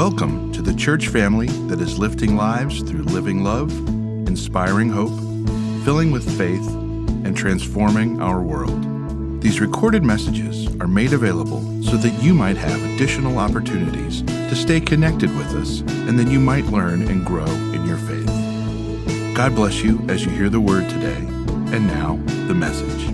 Welcome to the church family that is lifting lives through living love, inspiring hope, filling with faith, and transforming our world. These recorded messages are made available so that you might have additional opportunities to stay connected with us and that you might learn and grow in your faith. God bless you as you hear the word today. And now, the message.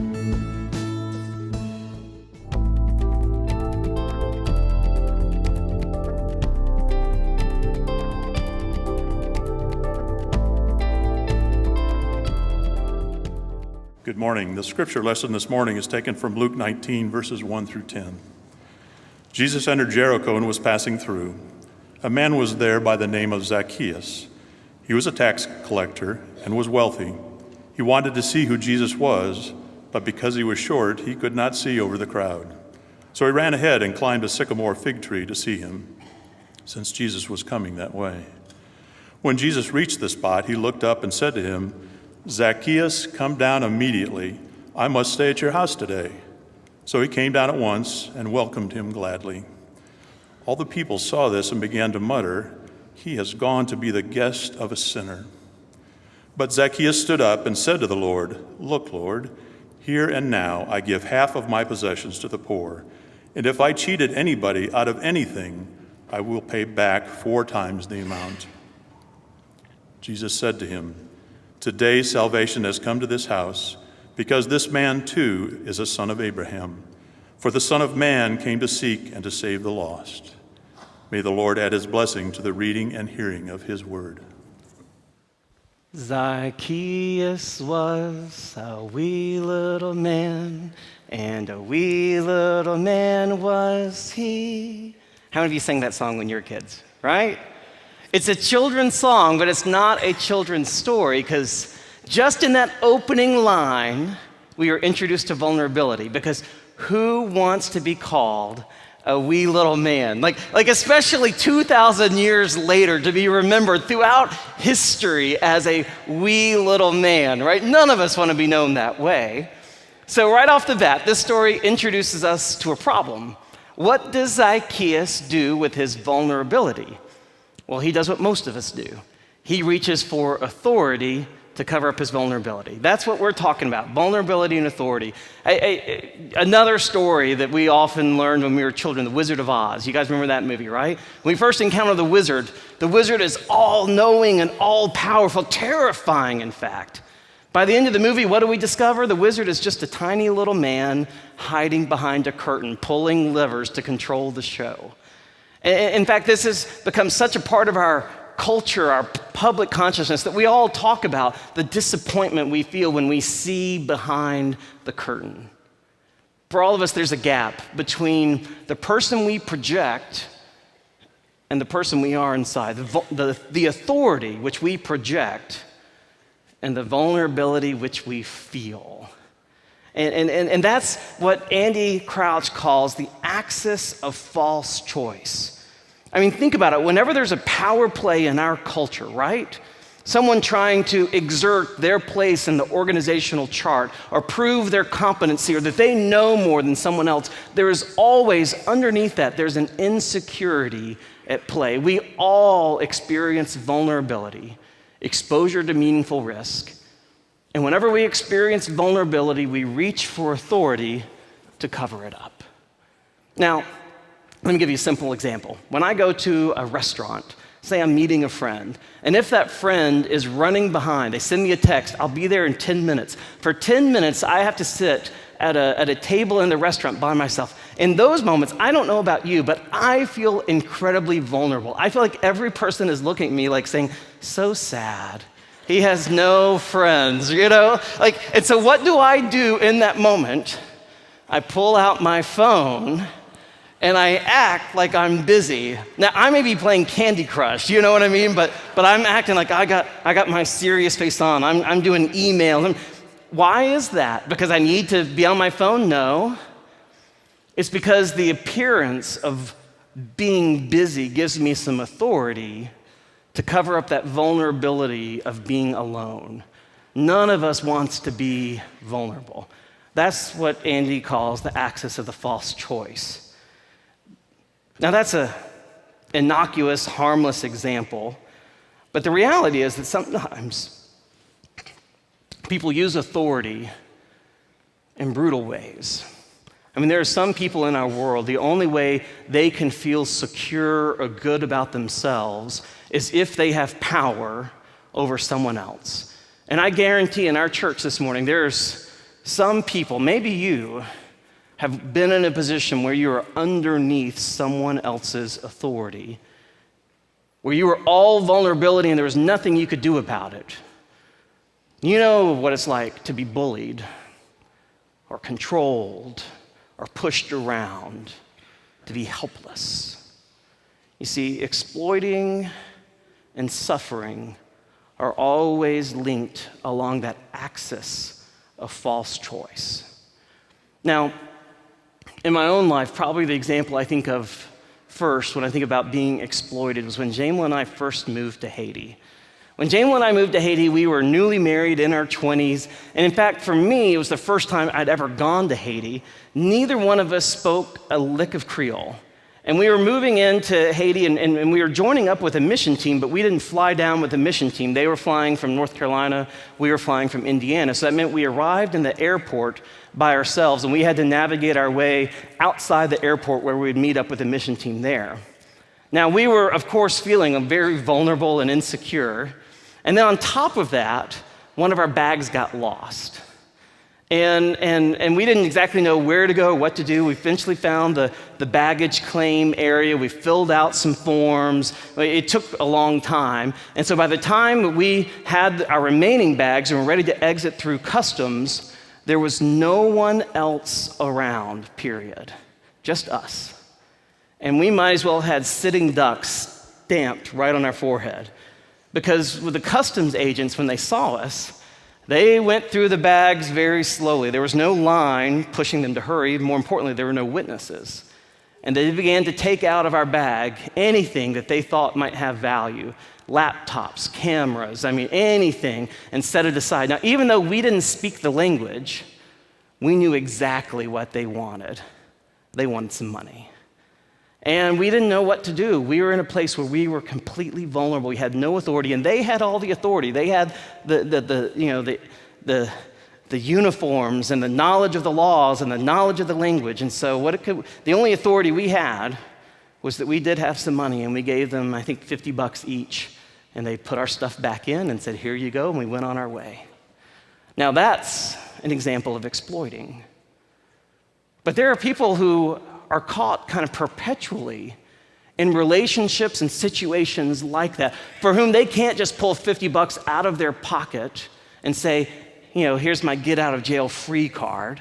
Good morning. The scripture lesson this morning is taken from Luke 19, verses 1 through 10. Jesus entered Jericho and was passing through. A man was there by the name of Zacchaeus. He was a tax collector and was wealthy. He wanted to see who Jesus was, but because he was short, he could not see over the crowd. So he ran ahead and climbed a sycamore fig tree to see him, since Jesus was coming that way. When Jesus reached the spot, he looked up and said to him, "Zacchaeus, come down immediately. I must stay at your house today." So he came down at once and welcomed him gladly. All the people saw this and began to mutter, "He has gone to be the guest of a sinner." But Zacchaeus stood up and said to the Lord, "Look, Lord, here and now I give half of my possessions to the poor, and if I cheated anybody out of anything, I will pay back 4 times the amount." Jesus said to him, "Today salvation has come to this house, because this man too is a son of Abraham. For the Son of Man came to seek and to save the lost." May the Lord add his blessing to the reading and hearing of his word. Zacchaeus was a wee little man, and a wee little man was he. How many of you sang that song when you were kids, right? It's a children's song, but it's not a children's story, because just in that opening line, we are introduced to vulnerability, because who wants to be called a wee little man? Like especially 2,000 years later, to be remembered throughout history as a wee little man, right? None of us want to be known that way. So right off the bat, this story introduces us to a problem. What does Zacchaeus do with his vulnerability? Well, he does what most of us do. He reaches for authority to cover up his vulnerability. That's what we're talking about, vulnerability and authority. Another story that we often learned when we were children, The Wizard of Oz. You guys remember that movie, right? When we first encounter the wizard is all-knowing and all-powerful, terrifying, in fact. By the end of the movie, what do we discover? The wizard is just a tiny little man hiding behind a curtain, pulling levers to control the show. In fact, this has become such a part of our culture, our public consciousness, that we all talk about the disappointment we feel when we see behind the curtain. For all of us, there's a gap between the person we project and the person we are inside, the authority which we project and the vulnerability which we feel. And that's what Andy Crouch calls the axis of false choice. I mean, think about it. Whenever there's a power play in our culture, right? Someone trying to exert their place in the organizational chart or prove their competency or that they know more than someone else, there is always, underneath that, there's an insecurity at play. We all experience vulnerability, exposure to meaningful risk. And whenever we experience vulnerability, we reach for authority to cover it up. Now, let me give you a simple example. When I go to a restaurant, say I'm meeting a friend, and if that friend is running behind, they send me a text, I'll be there in 10 minutes. For 10 minutes, I have to sit at a table in the restaurant by myself. In those moments, I don't know about you, but I feel incredibly vulnerable. I feel like every person is looking at me like saying, "So sad. He has no friends," you know? And so what do I do in that moment? I pull out my phone and I act like I'm busy. Now, I may be playing Candy Crush, you know what I mean? But I'm acting like I got my serious face on. I'm doing emails. Why is that? Because I need to be on my phone? No. It's because the appearance of being busy gives me some authority to cover up that vulnerability of being alone. None of us wants to be vulnerable. That's what Andy calls the axis of the false choice. Now that's an innocuous, harmless example. But the reality is that sometimes people use authority in brutal ways. I mean, there are some people in our world, the only way they can feel secure or good about themselves is if they have power over someone else. And I guarantee in our church this morning, there's some people, maybe you, have been in a position where you are underneath someone else's authority, where you were all vulnerability and there was nothing you could do about it. You know what it's like to be bullied or controlled or pushed around, to be helpless. You see, exploiting and suffering are always linked along that axis of false choice. Now, in my own life, probably the example I think of first when I think about being exploited was when Jamel and I first moved to Haiti. When Jamel and I moved to Haiti, we were newly married in our 20s, and in fact, for me, it was the first time I'd ever gone to Haiti. Neither one of us spoke a lick of Creole. And we were moving into Haiti, and we were joining up with a mission team, but we didn't fly down with the mission team. They were flying from North Carolina, we were flying from Indiana. So that meant we arrived in the airport by ourselves, and we had to navigate our way outside the airport where we would meet up with the mission team there. Now, we were, of course, feeling very vulnerable and insecure. And then on top of that, one of our bags got lost. And we didn't exactly know where to go, what to do. We eventually found the baggage claim area. We filled out some forms. It took a long time. And so by the time we had our remaining bags and were ready to exit through customs, there was no one else around, period. Just us. And we might as well have had sitting ducks stamped right on our forehead. Because with the customs agents, when they saw us, they went through the bags very slowly. There was no line pushing them to hurry. More importantly, there were no witnesses. And they began to take out of our bag anything that they thought might have value. Laptops, cameras, anything, and set it aside. Now, even though we didn't speak the language, we knew exactly what they wanted. They wanted some money. And we didn't know what to do. We were in a place where we were completely vulnerable. We had no authority, and they had all the authority. They had the uniforms and the knowledge of the laws and the knowledge of the language. And so the only authority we had was that we did have some money, and we gave them, I think, $50 each. And they put our stuff back in and said, "Here you go," and we went on our way. Now that's an example of exploiting. But there are people who are caught kind of perpetually in relationships and situations like that, for whom they can't just pull $50 out of their pocket and say, "Here's my get out of jail free card."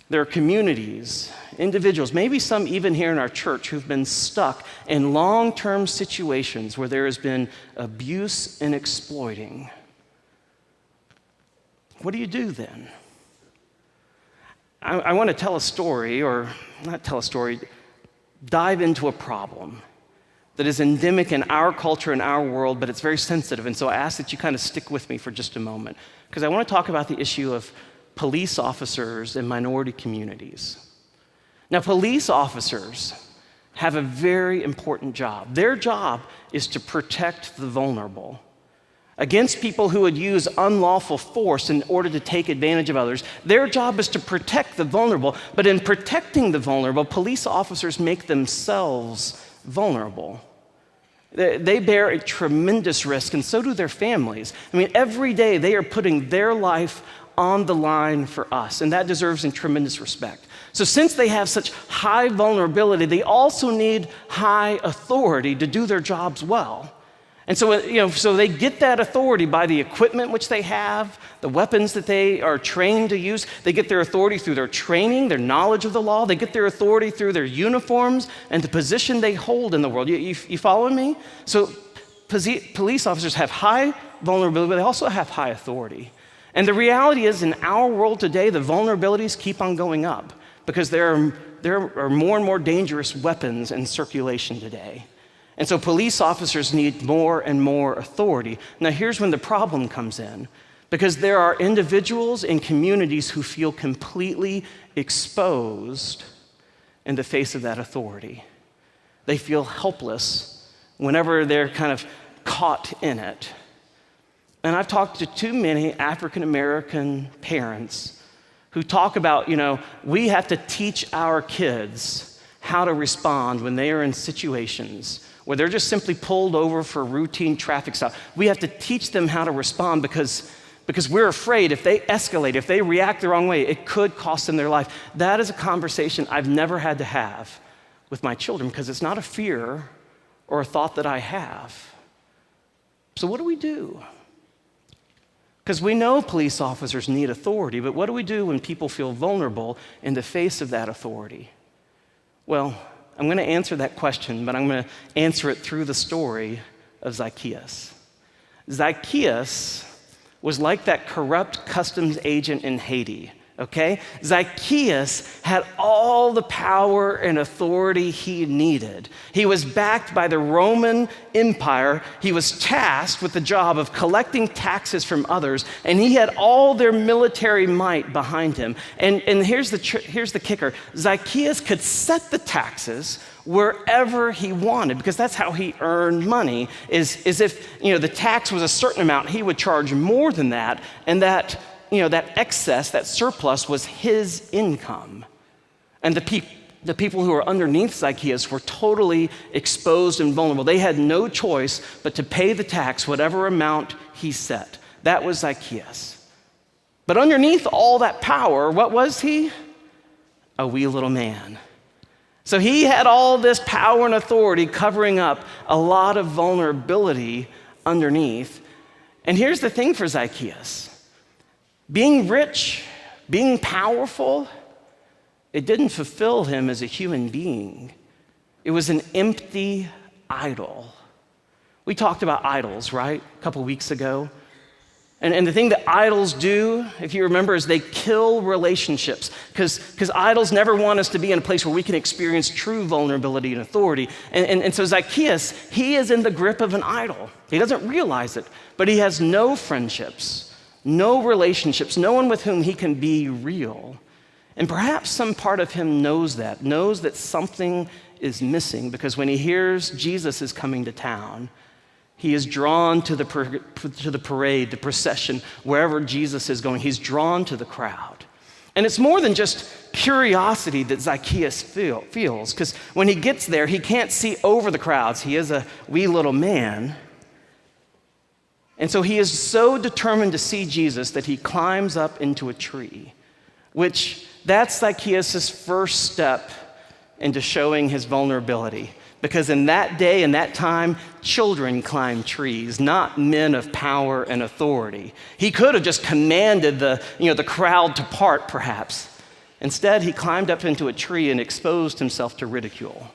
There are communities, individuals, maybe some even here in our church, who've been stuck in long-term situations where there has been abuse and exploiting. What do you do then? I want to tell a story, or not tell a story, dive into a problem that is endemic in our culture, in our world, but it's very sensitive. And so I ask that you kind of stick with me for just a moment, because I want to talk about the issue of police officers in minority communities. Now, police officers have a very important job. Their job is to protect the vulnerable against people who would use unlawful force in order to take advantage of others. Their job is to protect the vulnerable, but in protecting the vulnerable, police officers make themselves vulnerable. They bear a tremendous risk, and so do their families. Every day they are putting their life on the line for us, and that deserves tremendous respect. So since they have such high vulnerability, they also need high authority to do their jobs well. And so, so they get that authority by the equipment which they have, the weapons that they are trained to use. They get their authority through their training, their knowledge of the law. They get their authority through their uniforms and the position they hold in the world. You following me? So police officers have high vulnerability, but they also have high authority. And the reality is, in our world today, the vulnerabilities keep on going up because there are more and more dangerous weapons in circulation today. And so police officers need more and more authority. Now, here's when the problem comes in, because there are individuals in communities who feel completely exposed in the face of that authority. They feel helpless whenever they're kind of caught in it. And I've talked to too many African American parents who talk about, we have to teach our kids how to respond when they are in situations where they're just simply pulled over for a routine traffic stop. We have to teach them how to respond because we're afraid if they escalate, if they react the wrong way, it could cost them their life. That is a conversation I've never had to have with my children because it's not a fear or a thought that I have. So what do we do? Because we know police officers need authority, but what do we do when people feel vulnerable in the face of that authority? Well, I'm going to answer that question, but I'm going to answer it through the story of Zacchaeus. Zacchaeus was like that corrupt customs agent in Haiti, okay? Zacchaeus had all the power and authority he needed. He was backed by the Roman Empire. He was tasked with the job of collecting taxes from others, and he had all their military might behind him. And here's the kicker. Zacchaeus could set the taxes wherever he wanted, because that's how he earned money, is if the tax was a certain amount, he would charge more than that, and that excess, that surplus was his income. And the people who were underneath Zacchaeus were totally exposed and vulnerable. They had no choice but to pay the tax, whatever amount he set. That was Zacchaeus. But underneath all that power, what was he? A wee little man. So he had all this power and authority covering up a lot of vulnerability underneath. And here's the thing for Zacchaeus. Being rich, being powerful, it didn't fulfill him as a human being. It was an empty idol. We talked about idols, right? A couple weeks ago. And the thing that idols do, if you remember, is they kill relationships. Because idols never want us to be in a place where we can experience true vulnerability and authority. And so Zacchaeus, he is in the grip of an idol. He doesn't realize it, but he has no friendships, no relationships, no one with whom he can be real. And perhaps some part of him knows that something is missing, because when he hears Jesus is coming to town, he is drawn to the parade, the procession, wherever Jesus is going. He's drawn to the crowd. And it's more than just curiosity that Zacchaeus feels, because when he gets there, he can't see over the crowds. He is a wee little man. And so he is so determined to see Jesus that he climbs up into a tree, which that's Zacchaeus' first step into showing his vulnerability. Because in that day and that time, children climbed trees, not men of power and authority. He could have just commanded the crowd to part, perhaps. Instead, he climbed up into a tree and exposed himself to ridicule.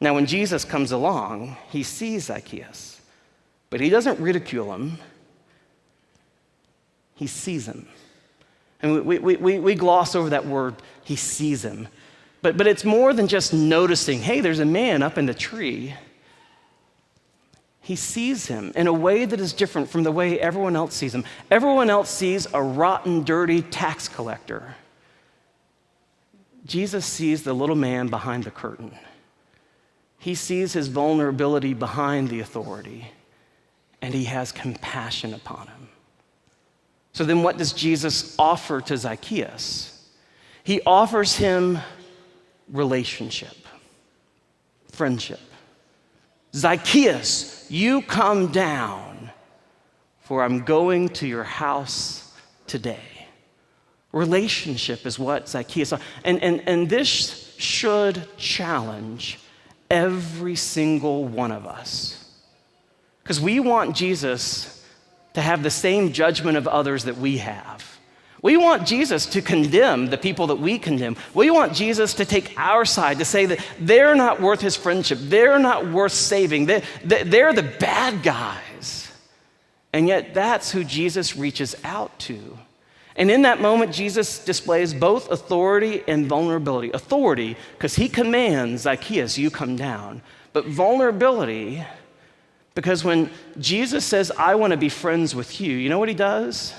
Now, when Jesus comes along, he sees Zacchaeus, but he doesn't ridicule him. He sees him. And we gloss over that word, he sees him. But it's more than just noticing, hey, there's a man up in the tree. He sees him in a way that is different from the way everyone else sees him. Everyone else sees a rotten, dirty tax collector. Jesus sees the little man behind the curtain. He sees his vulnerability behind the authority, and he has compassion upon him. So then what does Jesus offer to Zacchaeus? He offers him relationship, friendship. Zacchaeus, you come down, for I'm going to your house today. Relationship is what Zacchaeus, and this should challenge every single one of us. Because we want Jesus to have the same judgment of others that we have. We want Jesus to condemn the people that we condemn. We want Jesus to take our side, to say that they're not worth his friendship. They're not worth saving. They're the bad guys. And yet that's who Jesus reaches out to. And in that moment, Jesus displays both authority and vulnerability. Authority, because he commands Zacchaeus, you come down. But vulnerability, because when Jesus says, I want to be friends with you, you know what he does?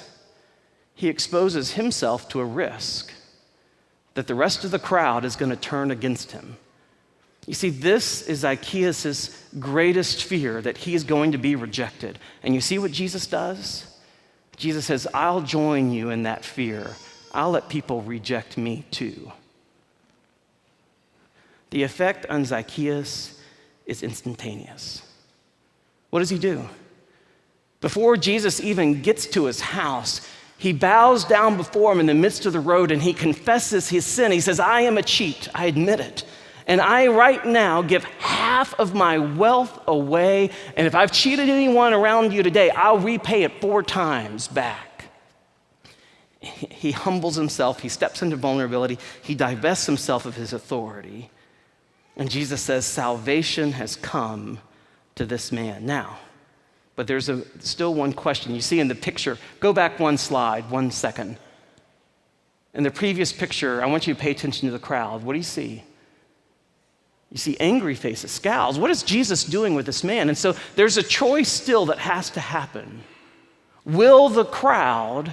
He exposes himself to a risk that the rest of the crowd is going to turn against him. You see, this is Zacchaeus' greatest fear, that he is going to be rejected. And you see what Jesus does? Jesus says, I'll join you in that fear. I'll let people reject me too. The effect on Zacchaeus is instantaneous. What does he do? Before Jesus even gets to his house, he bows down before him in the midst of the road and he confesses his sin. He says, I am a cheat, I admit it. And I right now give half of my wealth away, and if I've cheated anyone around you today, I'll repay it 4 times back. He humbles himself, he steps into vulnerability, he divests himself of his authority. And Jesus says, salvation has come to this man. Now, but there's still one question. You see in the picture, go back one slide, 1 second. In the previous picture, I want you to pay attention to the crowd. What do you see? You see angry faces, scowls. What is Jesus doing with this man? And so there's a choice still that has to happen. Will the crowd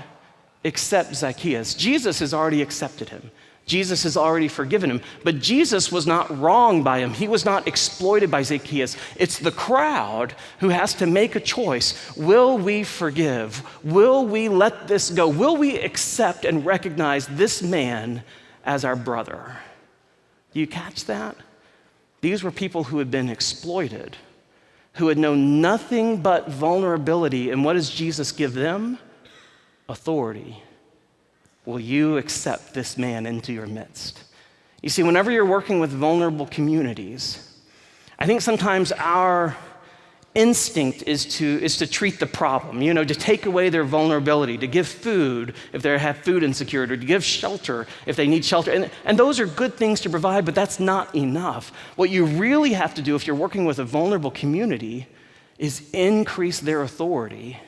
accept Zacchaeus? Jesus has already accepted him. Jesus has already forgiven him. But Jesus was not wronged by him. He was not exploited by Zacchaeus. It's the crowd who has to make a choice. Will we forgive? Will we let this go? Will we accept and recognize this man as our brother? Do you catch that? These were people who had been exploited, who had known nothing but vulnerability. And what does Jesus give them? Authority. Will you accept this man into your midst? You see, whenever you're working with vulnerable communities, I think sometimes our instinct is to treat the problem, to take away their vulnerability, to give food if they have food insecurity, or to give shelter if they need shelter. And those are good things to provide, but that's not enough. What you really have to do if you're working with a vulnerable community is increase their authority.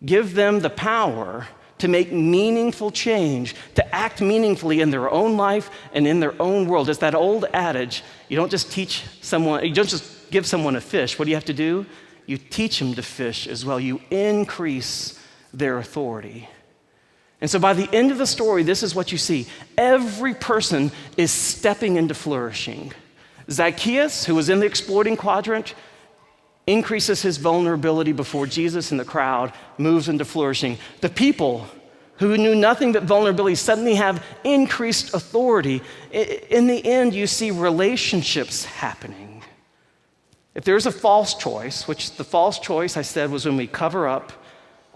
Give them the power to make meaningful change, to act meaningfully in their own life and in their own world. It's that old adage, you don't just give someone a fish. What do you have to do? You teach them to fish as well. You increase their authority. And so by the end of the story, this is what you see. Every person is stepping into flourishing. Zacchaeus, who was in the exploiting quadrant, increases his vulnerability before Jesus, and the crowd moves into flourishing. The people who knew nothing but vulnerability suddenly have increased authority. In the end, you see relationships happening. If there's a false choice, which the false choice I said was when we cover up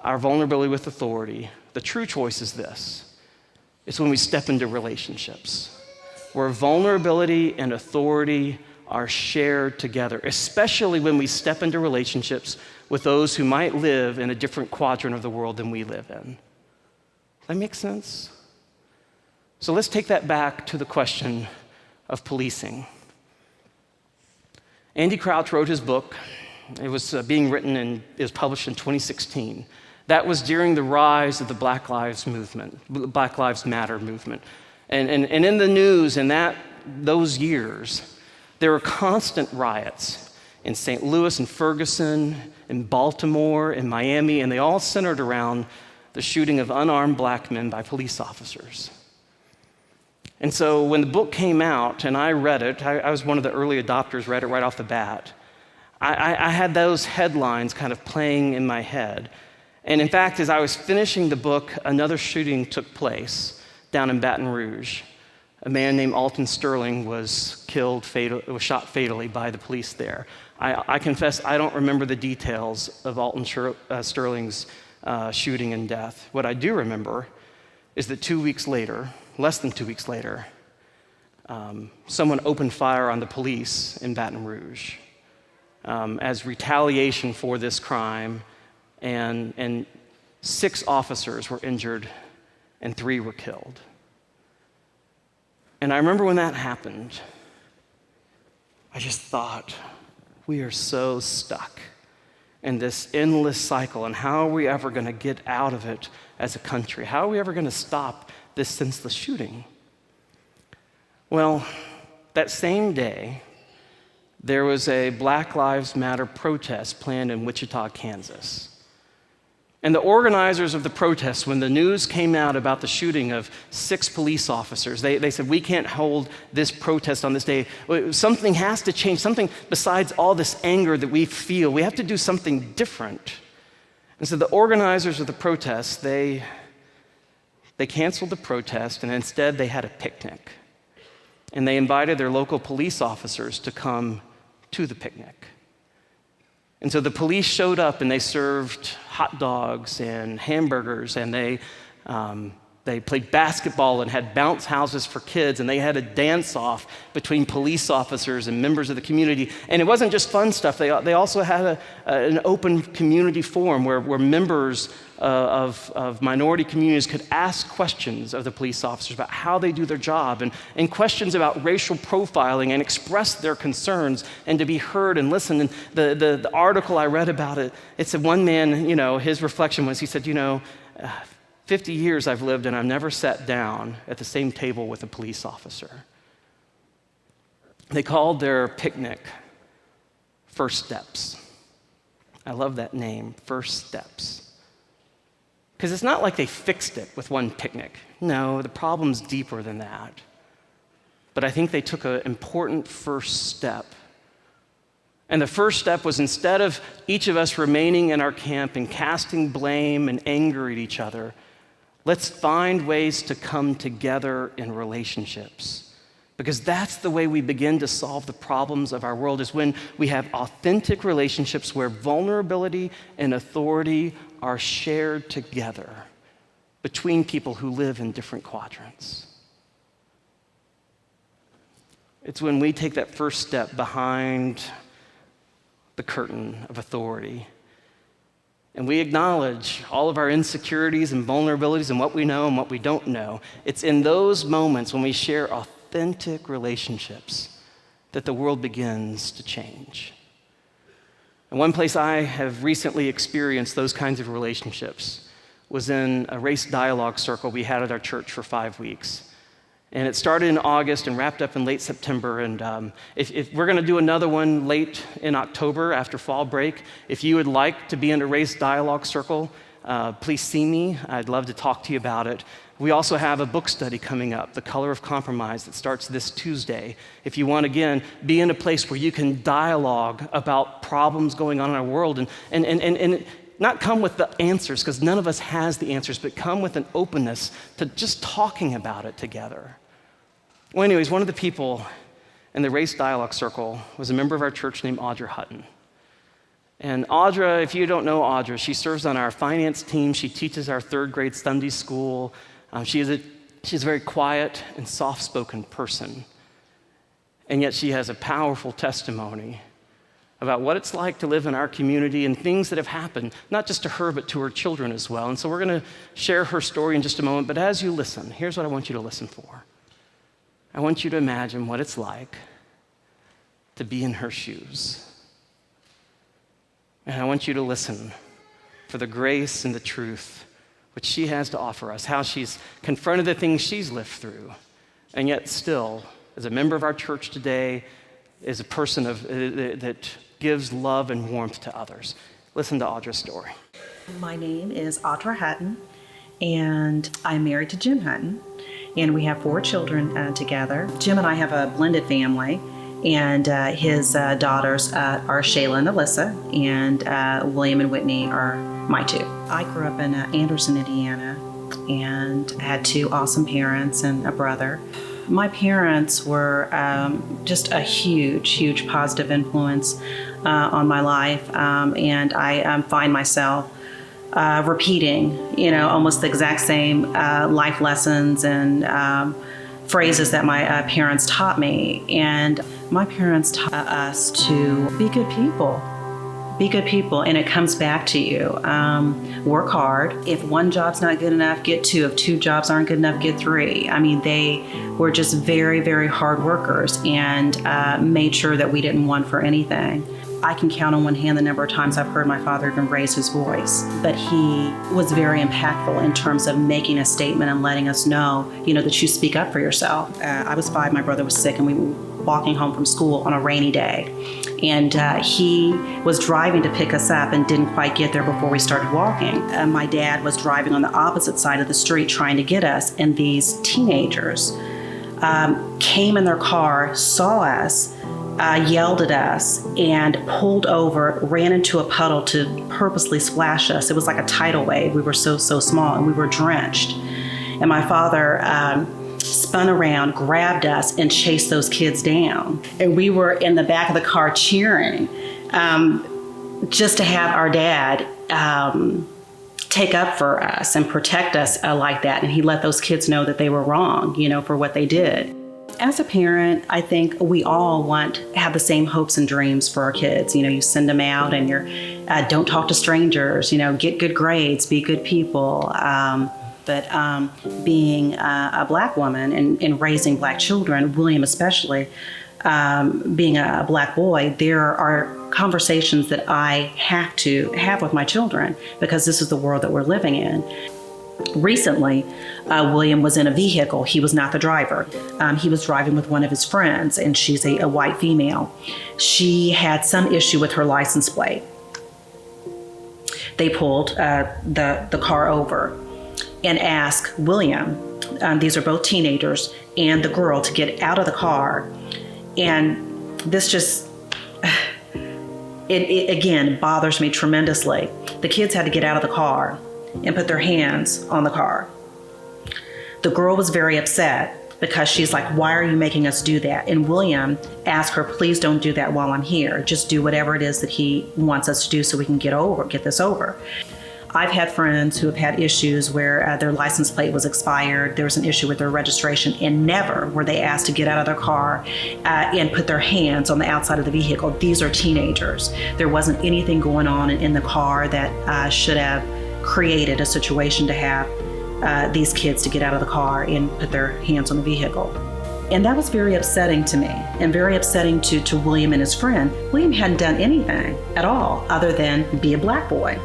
our vulnerability with authority, the true choice is this. It's when we step into relationships, where vulnerability and authority are shared together, especially when we step into relationships with those who might live in a different quadrant of the world than we live in. Does that make sense? So let's take that back to the question of policing. Andy Crouch wrote his book. It was being written and it was published in 2016. That was during the rise of the Black Lives Matter movement. And in the news in those years, there were constant riots in St. Louis and Ferguson, in Baltimore, in Miami, and they all centered around the shooting of unarmed black men by police officers. And so when the book came out and I read it, I was one of the early adopters, read it right off the bat. I had those headlines kind of playing in my head. And in fact, as I was finishing the book, another shooting took place down in Baton Rouge. A man named Alton Sterling was shot fatally by the police there. I confess I don't remember the details of Alton Sterling's shooting and death. What I do remember is that 2 weeks later, less than 2 weeks later, someone opened fire on the police in Baton Rouge as retaliation for this crime, and 6 officers were injured and 3 were killed. And I remember when that happened, I just thought, we are so stuck in this endless cycle, and how are we ever going to get out of it as a country? How are we ever going to stop this senseless shooting? Well, that same day, there was a Black Lives Matter protest planned in Wichita, Kansas. And the organizers of the protest, when the news came out about the shooting of 6 police officers, they said, we can't hold this protest on this day. Something has to change, something besides all this anger that we feel. We have to do something different. And so the organizers of the protest, they canceled the protest, and instead they had a picnic. And they invited their local police officers to come to the picnic. And so the police showed up and they served hot dogs and hamburgers, and they played basketball and had bounce houses for kids, and they had a dance-off between police officers and members of the community. And it wasn't just fun stuff. They also had an open community forum where members of minority communities could ask questions of the police officers about how they do their job, and questions about racial profiling, and express their concerns and to be heard and listened. And the article I read about it, it said one man, his reflection was, he said, 50 years I've lived and I've never sat down at the same table with a police officer. They called their picnic First Steps. I love that name, First Steps. Because it's not like they fixed it with one picnic. No, the problem's deeper than that. But I think they took an important first step. And the first step was, instead of each of us remaining in our camp and casting blame and anger at each other, let's find ways to come together in relationships. Because that's the way we begin to solve the problems of our world, is when we have authentic relationships where vulnerability and authority are shared together between people who live in different quadrants. It's when we take that first step behind the curtain of authority, and we acknowledge all of our insecurities and vulnerabilities and what we know and what we don't know. It's in those moments when we share authentic relationships that the world begins to change. And one place I have recently experienced those kinds of relationships was in a race dialogue circle we had at our church for 5 weeks. And it started in August and wrapped up in late September. And if we're going to do another one late in October after fall break, if you would like to be in a race dialogue circle, please see me. I'd love to talk to you about it. We also have a book study coming up, The Color of Compromise, that starts this Tuesday. If you want, again, be in a place where you can dialogue about problems going on in our world, and not come with the answers, because none of us has the answers, but come with an openness to just talking about it together. Well, anyways, one of the people in the race dialogue circle was a member of our church named Audra Hutton. And Audra, if you don't know Audra, she serves on our finance team. She teaches our 3rd grade Sunday school. She's a very quiet and soft-spoken person. And yet she has a powerful testimony about what it's like to live in our community and things that have happened, not just to her, but to her children as well. And so we're going to share her story in just a moment. But as you listen, here's what I want you to listen for. I want you to imagine what it's like to be in her shoes. And I want you to listen for the grace and the truth which she has to offer us, how she's confronted the things she's lived through, and yet still, as a member of our church today, is a person that gives love and warmth to others. Listen to Audra's story. My name is Audra Hutton, and I'm married to Jim Hutton, and we have 4 children together. Jim and I have a blended family, and his daughters are Shayla and Alyssa, and William and Whitney are my 2. I grew up in Anderson, Indiana, and had 2 awesome parents and a brother. My parents were just a huge, huge positive influence on my life, and I find myself repeating, almost the exact same life lessons and phrases that my parents taught me. And my parents taught us to be good people. Be good people, and it comes back to you. Work hard. If one job's not good enough, get 2. If 2 jobs aren't good enough, get 3. I mean, they were just very, very hard workers, and made sure that we didn't want for anything. I can count on one hand the number of times I've heard my father even raise his voice, but he was very impactful in terms of making a statement and letting us know, that you speak up for yourself. I was 5, my brother was sick, and we walking home from school on a rainy day. And he was driving to pick us up and didn't quite get there before we started walking. My dad was driving on the opposite side of the street trying to get us, and these teenagers came in their car, saw us, yelled at us, and pulled over, ran into a puddle to purposely splash us. It was like a tidal wave. We were so small, and we were drenched. And my father spun around, grabbed us, and chased those kids down. And we were in the back of the car cheering, just to have our dad take up for us and protect us like that. And he let those kids know that they were wrong, for what they did. As a parent, I think we all have the same hopes and dreams for our kids. You send them out and don't talk to strangers, get good grades, be good people. But being a Black woman and raising Black children, William especially, being a Black boy, there are conversations that I have to have with my children because this is the world that we're living in. Recently, William was in a vehicle. He was not the driver. He was driving with one of his friends, and she's a white female. She had some issue with her license plate. They pulled the car over and asked William, these are both teenagers, and the girl to get out of the car. And this just, it again bothers me tremendously. The kids had to get out of the car and put their hands on the car. The girl was very upset because she's like, why are you making us do that? And William asked her, please don't do that while I'm here. Just do whatever it is that he wants us to do so we can get this over. I've had friends who have had issues where their license plate was expired, there was an issue with their registration, and never were they asked to get out of their car and put their hands on the outside of the vehicle. These are teenagers. There wasn't anything going on in the car that should have created a situation to have these kids to get out of the car and put their hands on the vehicle. And that was very upsetting to me and very upsetting to William and his friend. William hadn't done anything at all other than be a Black boy.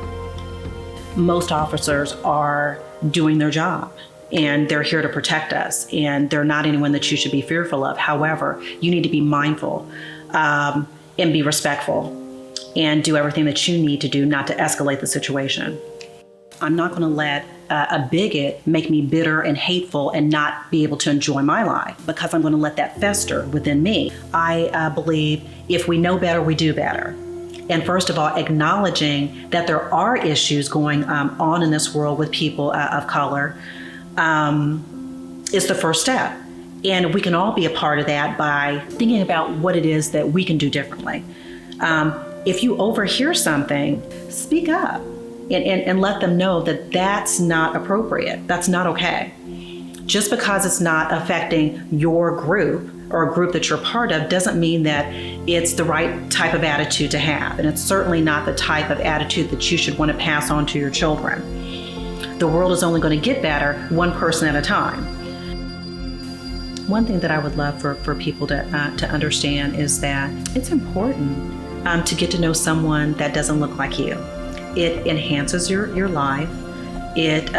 Most officers are doing their job and they're here to protect us, and they're not anyone that you should be fearful of. However, you need to be mindful and be respectful and do everything that you need to do not to escalate the situation. I'm not going to let a bigot make me bitter and hateful and not be able to enjoy my life, because I'm going to let that fester within me. I believe if we know better, we do better. And first of all, acknowledging that there are issues going on in this world with people of color is the first step. And we can all be a part of that by thinking about what it is that we can do differently. If you overhear something, speak up and let them know that that's not appropriate. That's not okay. Just because it's not affecting your group or a group that you're part of doesn't mean that it's the right type of attitude to have. And it's certainly not the type of attitude that you should want to pass on to your children. The world is only going to get better one person at a time. One thing that I would love for people to understand is that it's important to get to know someone that doesn't look like you. It enhances your life. It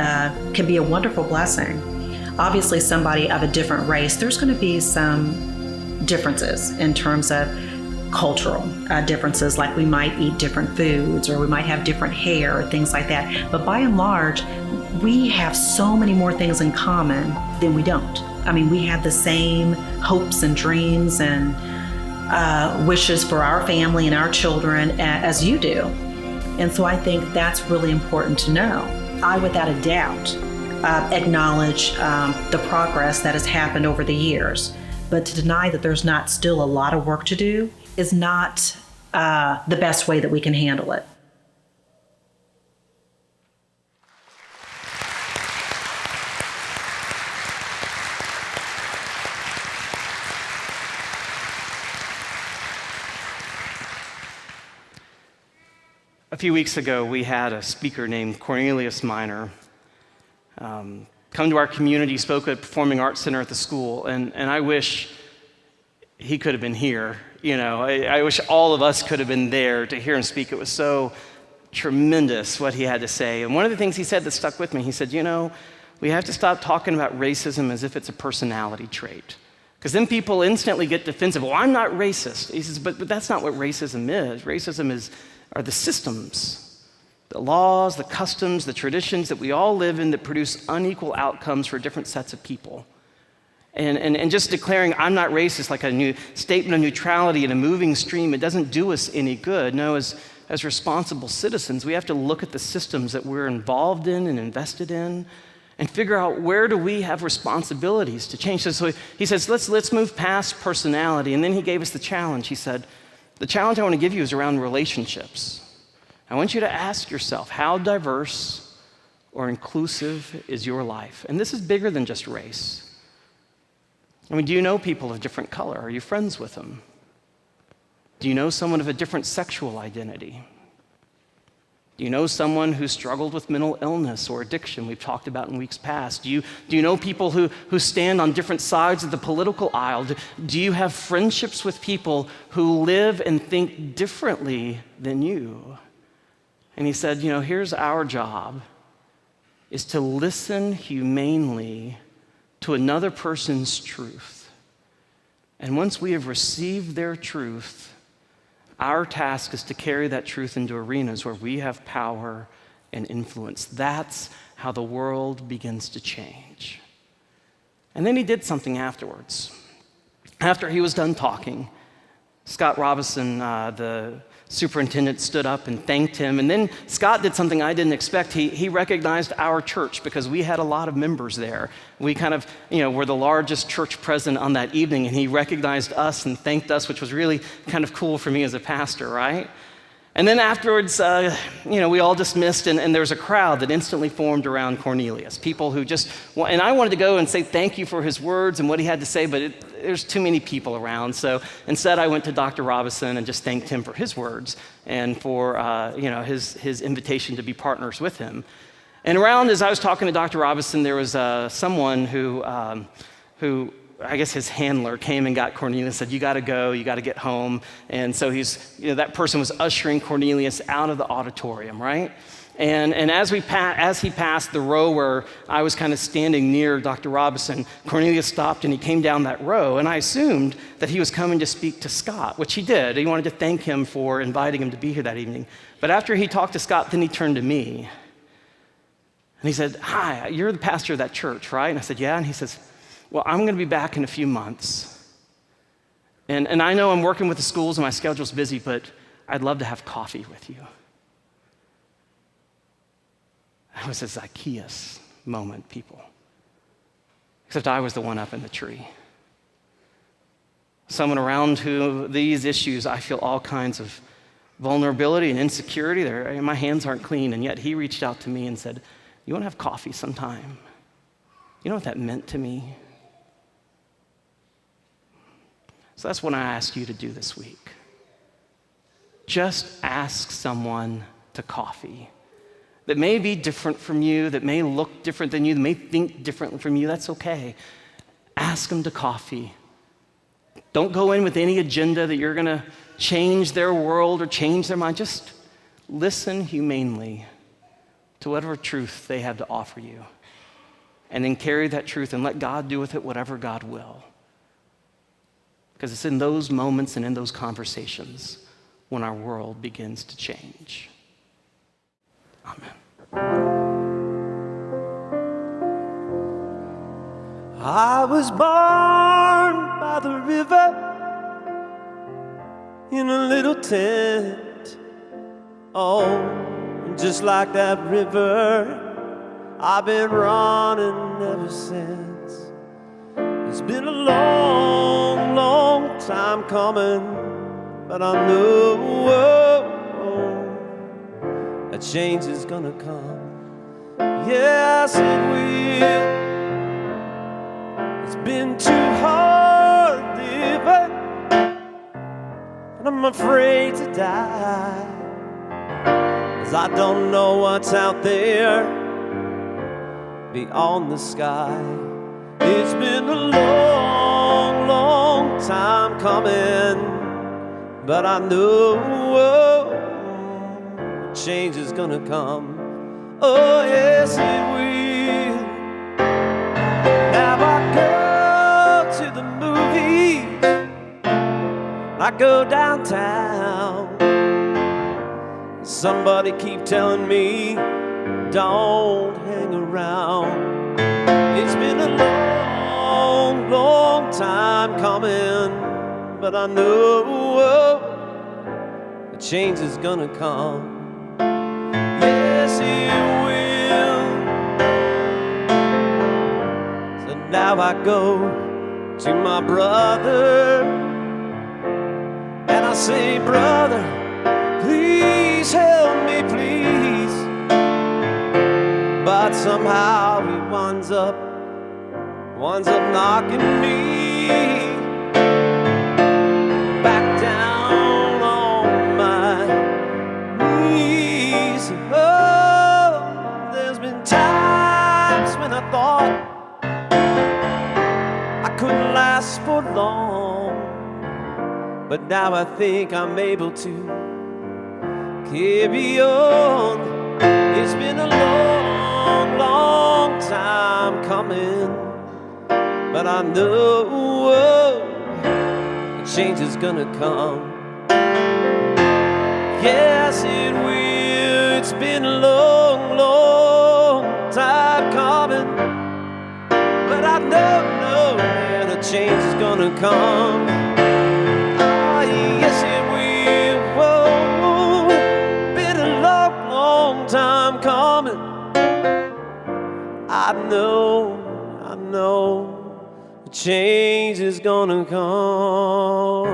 can be a wonderful blessing. Obviously, somebody of a different race, there's going to be some differences in terms of cultural differences, like we might eat different foods or we might have different hair or things like that. But by and large, we have so many more things in common than we don't. I mean, we have the same hopes and dreams and wishes for our family and our children as you do. And so I think that's really important to know. I, without a doubt, acknowledge the progress that has happened over the years. But to deny that there's not still a lot of work to do is not the best way that we can handle it. A few weeks ago, we had a speaker named Cornelius Minor come to our community, spoke at Performing Arts Center at the school, and I wish he could have been here. I wish all of us could have been there to hear him speak. It was so tremendous what he had to say. And one of the things he said that stuck with me, he said, we have to stop talking about racism as if it's a personality trait. Because then people instantly get defensive. Well, I'm not racist. He says, but that's not what racism is. Racism are the systems, the laws, the customs, the traditions that we all live in that produce unequal outcomes for different sets of people. And just declaring I'm not racist like a new statement of neutrality in a moving stream, it doesn't do us any good. No, as responsible citizens, we have to look at the systems that we're involved in and invested in and figure out where do we have responsibilities to change. So he says, let's move past personality. And then he gave us the challenge. He said, the challenge I want to give you is around relationships. I want you to ask yourself, how diverse or inclusive is your life? And this is bigger than just race. I mean, do you know people of different color? Are you friends with them? Do you know someone of a different sexual identity? Do you know someone who struggled with mental illness or addiction we've talked about in weeks past? Do you know people who stand on different sides of the political aisle? Do you have friendships with people who live and think differently than you? And he said, here's our job, is to listen humanely to another person's truth. And once we have received their truth, our task is to carry that truth into arenas where we have power and influence. That's how the world begins to change. And then he did something afterwards. After he was done talking, Scott Robinson, the superintendent, stood up and thanked him. And then Scott did something I didn't expect. He recognized our church because we had a lot of members there. We kind of, were the largest church present on that evening, and he recognized us and thanked us, which was really kind of cool for me as a pastor, right? And then afterwards, we all dismissed, and there was a crowd that instantly formed around Cornelius. People who and I wanted to go and say thank you for his words and what he had to say, but there's too many people around. So instead, I went to Dr. Robinson and just thanked him for his words and for his invitation to be partners with him. And around, as I was talking to Dr. Robinson, there was someone who I guess his handler came and got Cornelius and said, you got to go, you got to get home. And so that person was ushering Cornelius out of the auditorium, right? And as he passed the row where I was kind of standing near Dr. Robinson, Cornelius stopped and he came down that row. And I assumed that he was coming to speak to Scott, which he did. He wanted to thank him for inviting him to be here that evening. But after he talked to Scott, then he turned to me. And he said, hi, you're the pastor of that church, right? And I said, yeah. And he says, well, I'm going to be back in a few months. And I know I'm working with the schools and my schedule's busy, but I'd love to have coffee with you. That was a Zacchaeus moment, people. Except I was the one up in the tree. Someone around who these issues, I feel all kinds of vulnerability and insecurity. My hands aren't clean, and yet he reached out to me and said, you want to have coffee sometime? You know what that meant to me? So that's what I ask you to do this week. Just ask someone to coffee that may be different from you, that may look different than you, that may think differently from you. That's okay. Ask them to coffee. Don't go in with any agenda that you're going to change their world or change their mind. Just listen humanely to whatever truth they have to offer you. And then carry that truth and let God do with it whatever God will. Because it's in those moments and in those conversations when our world begins to change. Amen. I was born by the river in a little tent. Oh, just like that river, I've been running ever since. It's been a long, long time coming, but I know a change is gonna come. Yes, it will. It's been too hard living, and I'm afraid to die, 'cause I don't know what's out there beyond the sky. It's been a long, long time coming, but I know change is gonna come. Oh, yes, it will. Now I go to the movies I go downtown. Somebody keep telling me, don't hang around. It's been a long, long time coming, but I know a change is gonna come. Yes, it will. So now I go to my brother and I say, brother, please help me, please. But somehow he winds up knocking me back down on my knees. Oh, there's been times when I thought I couldn't last for long, but now I think I'm able to carry on. It's been a long, long time coming, but I know a change is gonna come. Yes, it will. It's been a long, long time coming, but I know that a change is gonna come. Ah, yes, it will. Whoa, been a long, long time coming. I know change is gonna come.